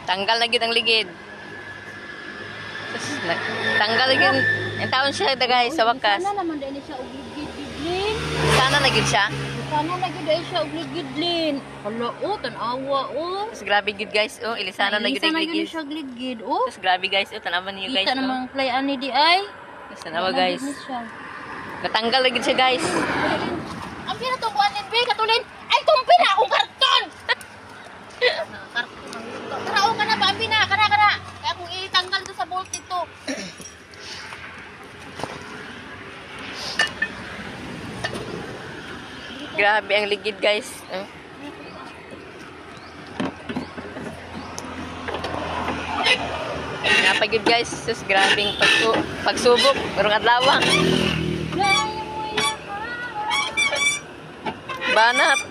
Tanggal na gid ang ligid. Tanggal lagi ang taon siya guys sa wakas. Sana naman dahil siya ugid-gidlin. Sana na gid siya. Sana lagi dahil siya ugid-gidlin. Hala, tanawa, Tapos grabe gid guys, ilisana na gid ang ligid. siya gid, Tapos grabe guys, tanaman niyo guys. Kita namang play ani di ay. Tapos tanawa guys. Natanggal lagi siya guys. Ang pinatubuan din, be, katulin. Ay, tumpi na akong karton! Karao ka na ba? Ambi na, kana. Kaya kung itanggal to sa bolt ito. Grabe ang ligid guys. Napagid guys, sus grabing pagsubok, karong adlaw. Banat.